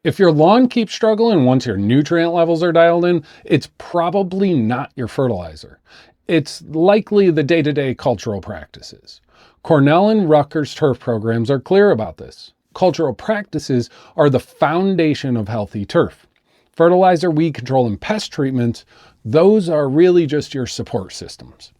If your lawn keeps struggling once your nutrient levels are dialed in, it's probably not your fertilizer. It's likely the day-to-day cultural practices. Cornell and Rutgers turf programs are clear about this. Cultural practices are the foundation of healthy turf. Fertilizer, weed control, and pest treatment, those are really just your support systems.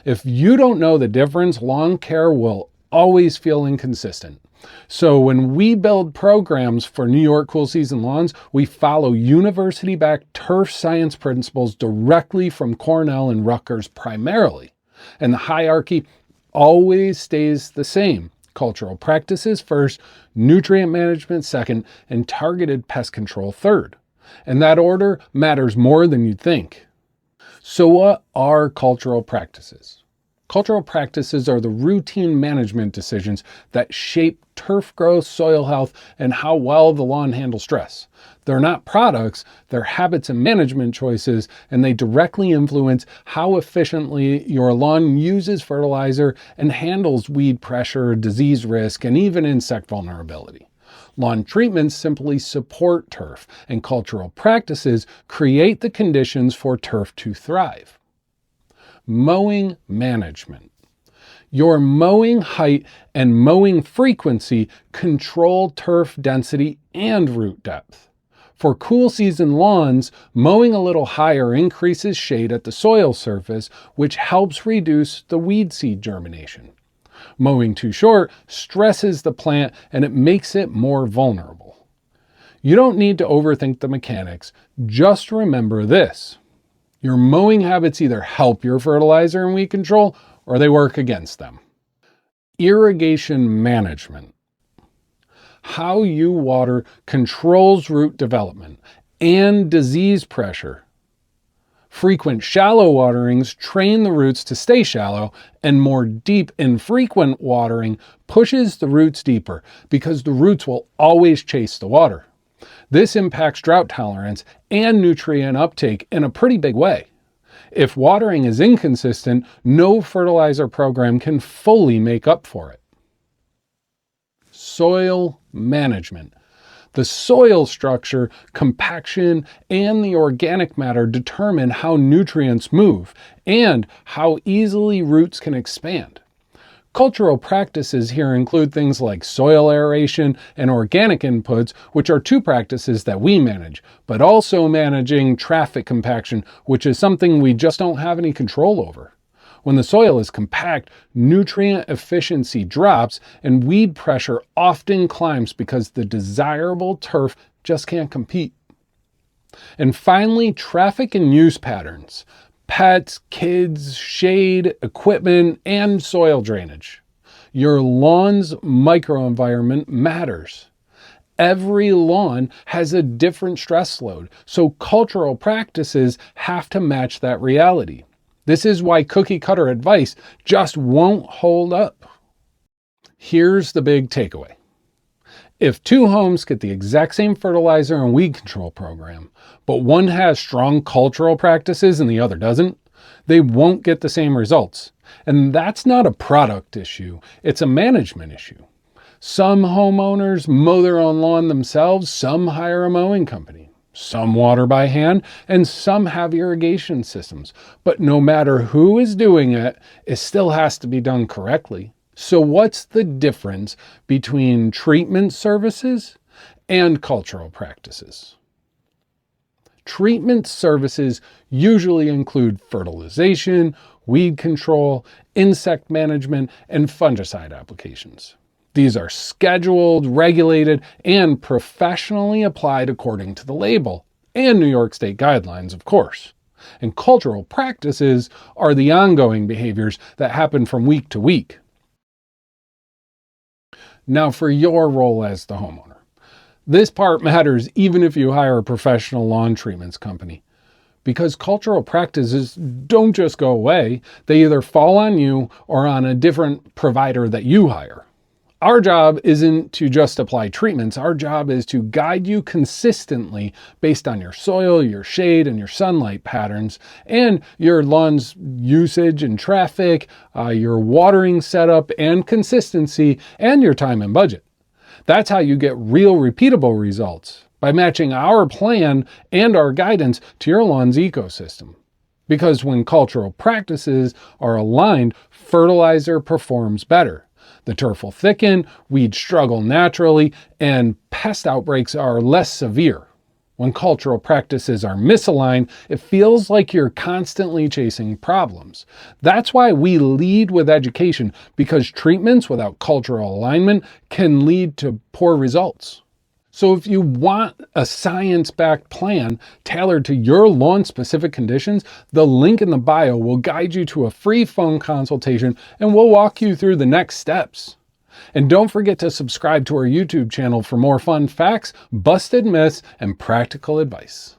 If you don't know the difference, lawn care will always feel inconsistent. So when we build programs for New York cool season lawns, we follow university-backed turf science principles directly from Cornell and Rutgers primarily. And the hierarchy always stays the same. Cultural practices first, nutrient management second, and targeted pest control third. And that order matters more than you'd think. So what are cultural practices? Cultural practices are the routine management decisions that shape turf growth, soil health, and how well the lawn handles stress. They're not products, they're habits and management choices, and they directly influence how efficiently your lawn uses fertilizer and handles weed pressure, disease risk, and even insect vulnerability. Lawn treatments simply support turf, and cultural practices create the conditions for turf to thrive. Mowing management. Your mowing height and mowing frequency control turf density and root depth. For cool season lawns, mowing a little higher increases shade at the soil surface, which helps reduce the weed seed germination. Mowing too short stresses the plant and it makes it more vulnerable. You don't need to overthink the mechanics. Just remember this. Your mowing habits either help your fertilizer and weed control or they work against them. Irrigation management. How you water controls root development and disease pressure. Frequent shallow waterings train the roots to stay shallow, and more deep, infrequent watering pushes the roots deeper because the roots will always chase the water. This impacts drought tolerance and nutrient uptake in a pretty big way. If watering is inconsistent, no fertilizer program can fully make up for it. Soil management. The soil structure, compaction, and the organic matter determine how nutrients move and how easily roots can expand. Cultural practices here include things like soil aeration and organic inputs, which are two practices that we manage, but also managing traffic compaction, which is something we just don't have any control over. When the soil is compact, nutrient efficiency drops and weed pressure often climbs because the desirable turf just can't compete. And finally, traffic and use patterns. Pets, kids, shade, equipment, and soil drainage. Your lawn's microenvironment matters. Every lawn has a different stress load, so cultural practices have to match that reality. This is why cookie cutter advice just won't hold up. Here's the big takeaway. If two homes get the exact same fertilizer and weed control program, but one has strong cultural practices and the other doesn't, they won't get the same results. And that's not a product issue, it's a management issue. Some homeowners mow their own lawn themselves, some hire a mowing company. Some water by hand, and some have irrigation systems. But no matter who is doing it, it still has to be done correctly. So what's the difference between treatment services and cultural practices? Treatment services usually include fertilization, weed control, insect management, and fungicide applications. These are scheduled, regulated, and professionally applied according to the label, and New York State guidelines, of course. And cultural practices are the ongoing behaviors that happen from week to week. Now for your role as the homeowner. This part matters even if you hire a professional lawn treatments company. Because cultural practices don't just go away, they either fall on you or on a different provider that you hire. Our job isn't to just apply treatments, our job is to guide you consistently based on your soil, your shade, and your sunlight patterns, and your lawn's usage and traffic, your watering setup and consistency, and your time and budget. That's how you get real repeatable results, by matching our plan and our guidance to your lawn's ecosystem. Because when cultural practices are aligned, fertilizer performs better. The turf will thicken, weeds struggle naturally, and pest outbreaks are less severe. When cultural practices are misaligned, it feels like you're constantly chasing problems. That's why we lead with education, because treatments without cultural alignment can lead to poor results. So if you want a science-backed plan tailored to your lawn-specific conditions, the link in the bio will guide you to a free phone consultation and we'll walk you through the next steps. And don't forget to subscribe to our YouTube channel for more fun facts, busted myths, and practical advice.